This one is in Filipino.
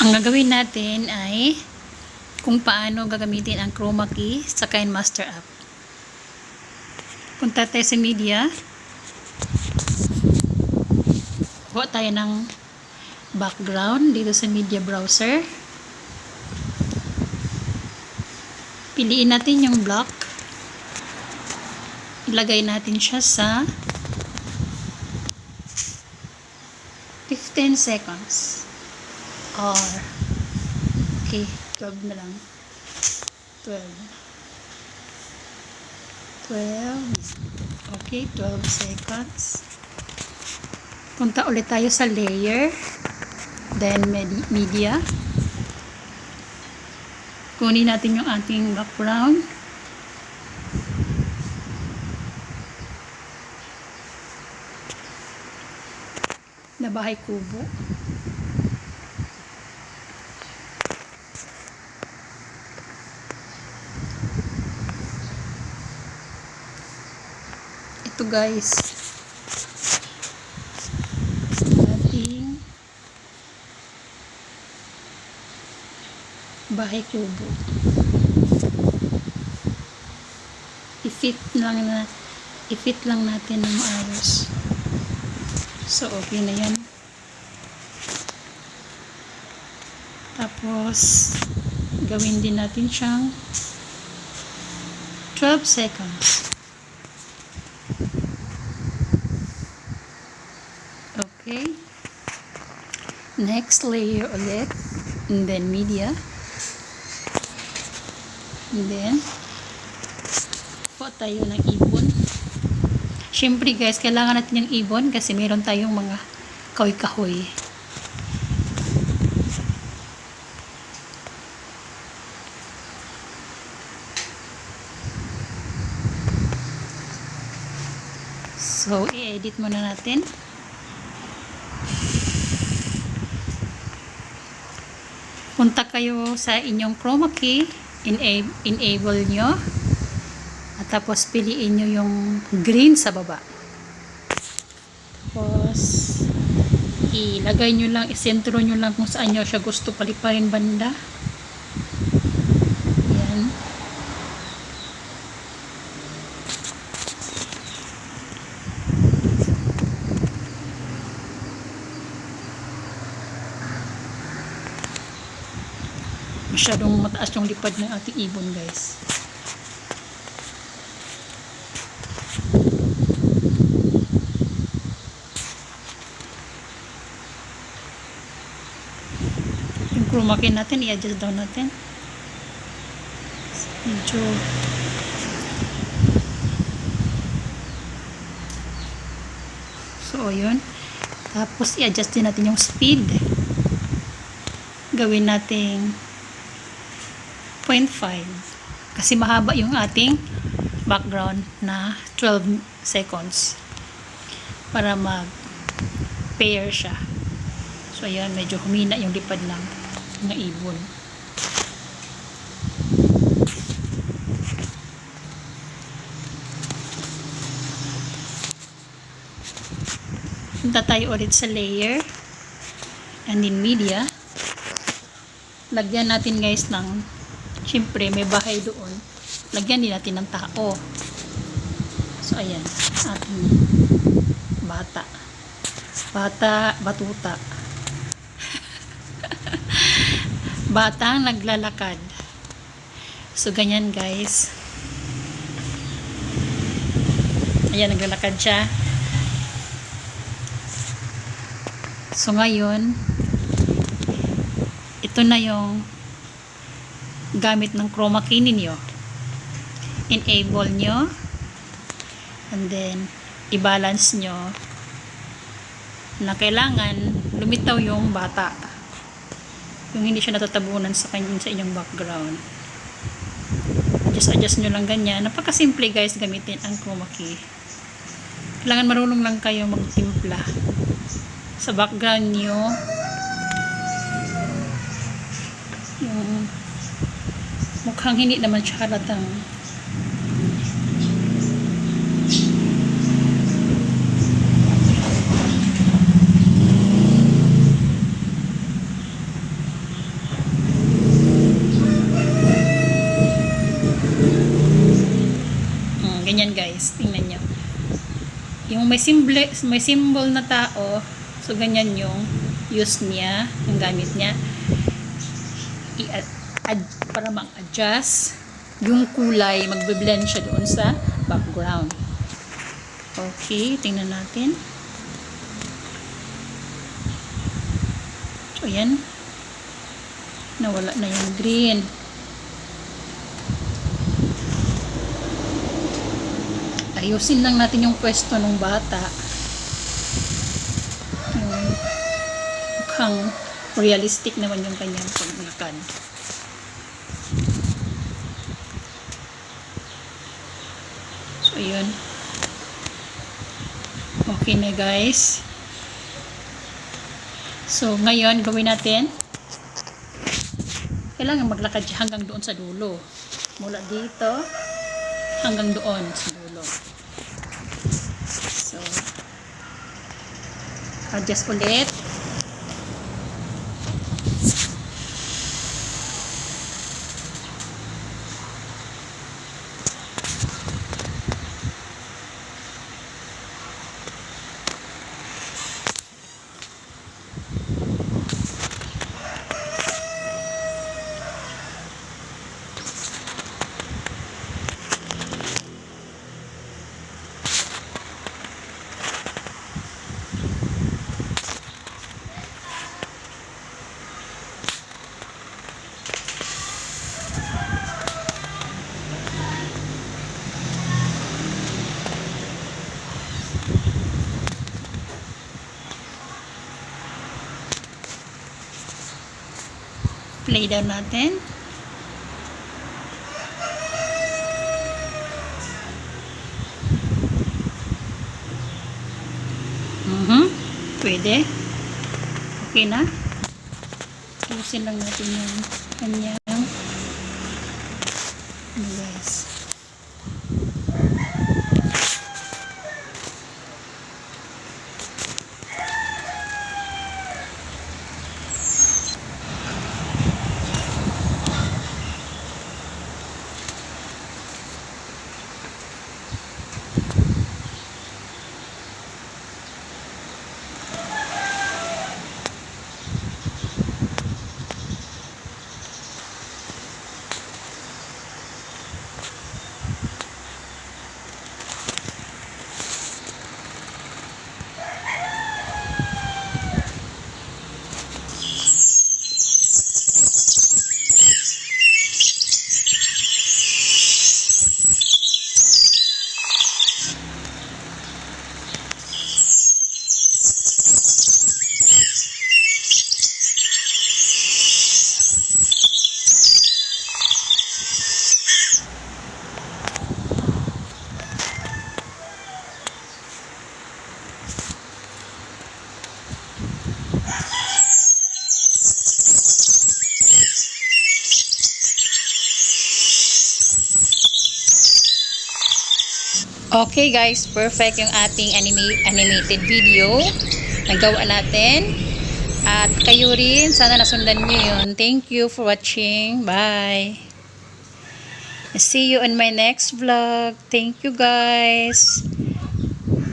Ang gagawin natin ay kung paano gagamitin ang chroma key sa KineMaster app. Punta tayo sa media. Kuha tayo ng background dito sa media browser. Piliin natin yung block. Ilagay natin siya sa 15 seconds. Or okay, 12 na lang. 12. Okay, 12 seconds. Punta ulit tayo sa layer. Then media. Kunin natin yung ating background. Na bahay kubo. Ito guys. Ating bahay kubo. I-fit lang natin ng maayos. So, okay na yan. Tapos, gawin din natin siyang 12 seconds. Okay. Next layer ulit. And then media. And then, po tayo ng ibon. Siyempre guys, kailangan natin yung ibon kasi meron tayong mga kahoy-kahoy. So, i-edit muna natin. Punta kayo sa inyong chroma key, enable nyo. At tapos piliin nyo yung green sa baba. Tapos ilagay nyo lang, isentro nyo lang kung saan nyo siya gusto paliparin banda. Yan. Masyadong mataas yung lipad ng ating ibon guys. Yung chroma key natin, i-adjust down natin. Medyo so, yun. Tapos, i-adjust din natin yung speed. Gawin natin 0.5 kasi mahaba yung ating background na 12 seconds para mag-pair siya. So, ayan, medyo humina yung lipad ng mga ibon. Punta tayo ulit sa layer and in media. Lagyan natin guys ng, syempre may bahay doon, lagyan din natin ng tao. So ayan, ating batuta batang naglalakad. So ganyan guys, ayan, naglalakad siya. So ngayon, ito na yung gamit ng chroma key ninyo. Enable nyo and then i-balance nyo na kailangan lumitaw yung bata, yung hindi siya natatabunan sa inyong background. Adjust nyo lang ganyan. Napakasimple guys gamitin ang chroma key. Kailangan marunong lang kayo magtimpla sa background nyo. Yung mukhang hindi naman siya halatang guys. Tingnan nyo. Yung may symbol na tao, so ganyan yung use niya, yung gamit niya. Para mag-adjust yung kulay, magbe-blend siya doon sa background. Okay, tingnan natin. So, yan. Nawala na yung green. Ayusin lang natin yung pwesto ng bata. Mukhang realistic naman yung kanyang paglakad. So, yun. Okay na guys. So, ngayon, gawin natin. Kailangan maglakad siya hanggang doon sa dulo. Mula dito, hanggang doon sa dulo. So, adjust ulit. Play down natin. Pwede. Okay na. Tusin lang natin yung kanyang guys. Okay guys, perfect yung ating animated video. Nagawa natin. At kayo rin, sana nasundan nyo yun. Thank you for watching. Bye. See you in my next vlog. Thank you guys.